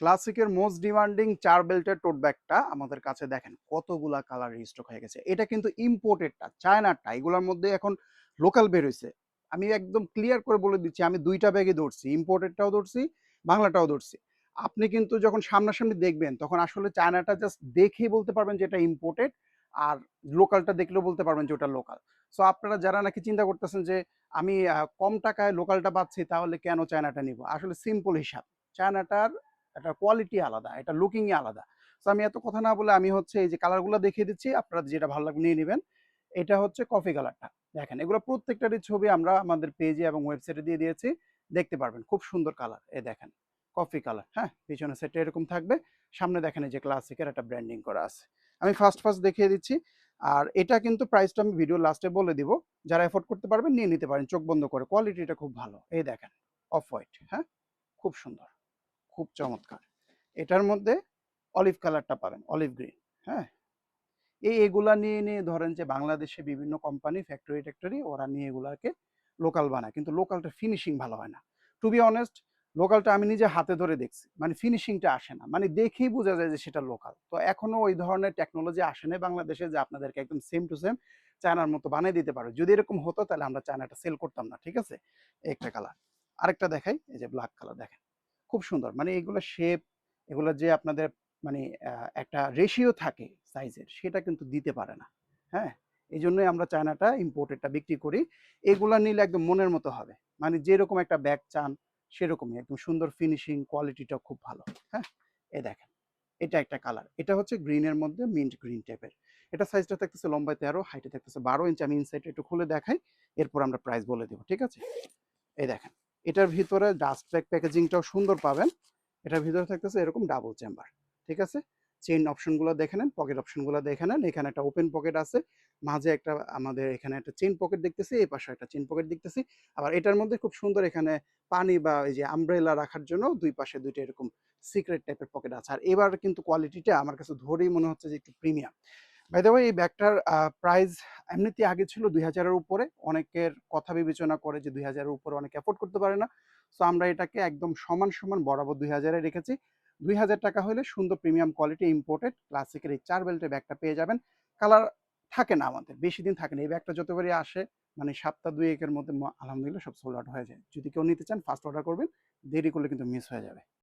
ক্লাসিকের most demanding 4 বেল্টের টোট ব্যাগটা আমাদের কাছে দেখেন কতগুলা কালার স্টক হয়ে গেছে। এটা কিন্তু ইম্পোর্টেডটা, চায়নারটা। এগুলোর মধ্যে এখন লোকাল বের হইছে। আমি একদম ক্লিয়ার করে বলে দিচ্ছি, আমি ২ টা ব্যাগই ধরছি। ইম্পোর্টেডটাও ধরছি, বাংলাটাও ধরছি। আপনি কিন্তু যখন সামনাসামনি দেখবেন তখন আসলে চায়নাটা জাস্ট দেখেই বলতে পারবেন যে এটা ইম্পোর্টেড, আর লোকালটা দেখলেও বলতে পারবেন যে ওটা লোকাল। সো আপনারা যারা নাকি চিন্তা করতেছেন যে আমি কম টাকায় লোকালটা পাচ্ছি তাহলে কেন চায়নাটা নিবো? আসলে সিম্পল হিসাব। চায়নাটার একটা কোয়ালিটি আলাদা, এটা লুকিংই আলাদা। সো আমি এত কথা না বলে আমি হচ্ছে এই যে কালারগুলো দেখিয়ে দিচ্ছি, আপনার যেটা ভালো লাগবে নিয়ে নিবেন। এটা হচ্ছে কফি কালারটা। দেখেন এগুলো প্রত্যেকটারই ছবি আমরা আমাদের পেজে এবং ওয়েবসাইটে দিয়ে দিয়েছি। দেখতে পারবেন। খুব সুন্দর কালার। এই দেখেন। কফি কালার, হ্যাঁ? পিছনের সাইডটা এরকম থাকবে। সামনে দেখেন এই যে ক্লাসিকের একটা ব্র্যান্ডিং করা আছে। আমি ফার্স্ট দেখিয়ে দিচ্ছি। আর এটা কিন্তু প্রাইসটা আমি ভিডিওর লাস্টে বলে দিব। যারা এফোর্ড করতে পারবেন নিয়ে নিতে পারেন চোখ বন্ধ করে। কোয়ালিটিটা খুব ভালো। এই দেখেন। অফ হোয়াইট, হ্যাঁ? খুব সুন্দর। খুব চমৎকার। এটার মধ্যে অলিভ কালারটা পাবেন, অলিভ গ্রিন, হ্যাঁ? এগুলা নিয়ে ধরেন যে বাংলাদেশে বিভিন্ন কোম্পানি ফ্যাক্টরি ওরা নিয়ে এগুলাকে লোকাল বানায়। কিন্তু লোকালটার ফিনিশিং ভালো হয় না। টু বি অনেস্ট, লোকালটা আমি নিজে হাতে ধরে দেখছি। মানে ফিনিশিংটা আসে না। মানে দেখেই বোঝা যায় যে সেটা লোকাল। তো এখনো ওই ধরনের টেকনোলজি আসে নাই বাংলাদেশে যে আপনাদেরকে একদম সেম টু সেম চায়নার মতো বানিয়ে দিতে পারে। যদি এরকম হতো তাহলে আমরা চায়নাটা সেল করতাম না। ঠিক আছে? এই একটা কালার। আরেকটা দেখাই, এই যে ব্ল্যাক কালার দেখেন। খুব সুন্দর। মানে এগুলো শেপ, এগুলো যে আপনাদের মানে একটা রেশিও থাকে সাইজের, সেটা কিন্তু দিতে পারে না। হ্যাঁ? এজন্যই আমরা চায়নাটা ইম্পোর্টেডটা বিক্রি করি। এগুলা নিলে একদম মনের মতো হবে। মানে যেরকম একটা ব্যাগ চান সেরকমই একদম সুন্দর ফিনিশিং, কোয়ালিটিটাও খুব ভালো। হ্যাঁ? এই দেখেন। এটা একটা কালার। এটা হচ্ছে গ্রিনের মধ্যে মিন্ট গ্রিন টাইপের। এটা সাইজটা থাকতেছে লম্বায় ১৩, হাইটে থাকতেছে ১২ ইঞ্চি। আমি ইনসাইডটা একটু খুলে দেখাই। এরপর আমরা প্রাইস বলে দেব। ঠিক আছে? এই দেখেন। এটার ভিতরে ডাস্ট ব্যাগ প্যাকেজিংটাও সুন্দর পাবেন। এটার ভিতরে থাকতেছে এরকম ডাবল চেম্বার। ঠিক আছে? চেইন অপশনগুলো দেখে নেন, পকেট অপশনগুলো দেখে নেন। এখানে একটা ওপেন পকেট আছে। মাঝে একটা আমাদের এখানে একটা চেইন পকেট দেখতেছি, এই পাশে একটা চেইন পকেট দেখতেছি। আবার এটার মধ্যে খুব সুন্দর এখানে পানি বা এই যে আমব্রেলা রাখার জন্য ২ পাশে ২ টা এরকম সিক্রেট টাইপের পকেট আছে। আর এবার কিন্তু কোয়ালিটিটা আমার কাছে ধরেই মনে হচ্ছে যে একটু প্রিমিয়াম। বাই দ্য ওয়ে এই ব্যাগটার প্রাইস এমনিতেই আগে ছিল ২,০০০ এর উপরে। অনেকের কথা বিবেচনা করে যে ২,০০০ এর উপরে অনেকে এফোর্ড করতে পারে না। সো আমরা এটাকে একদম সমান বরাবর ২,০০০ এ রেখেছি। ৳২,০০০ হইলে সুন্দর প্রিমিয়াম কোয়ালিটি ইম্পোর্টেড ক্লাসিকের এই ৪ বেল্টের ব্যাগটা পেয়ে যাবেন। কালার থাকে না আমাদের, বেশি দিন থাকে না। এই ব্যাগটা যতবারই আসে মানে সপ্তাহ ২ ১ এর মধ্যে আলহামদুলিল্লাহ সব সোল্ড আউট হয়ে যায়। যদি কেউ নিতে চান ফার্স্ট অর্ডার করবেন। দেরি করলে কিন্তু মিস হয়ে যাবে।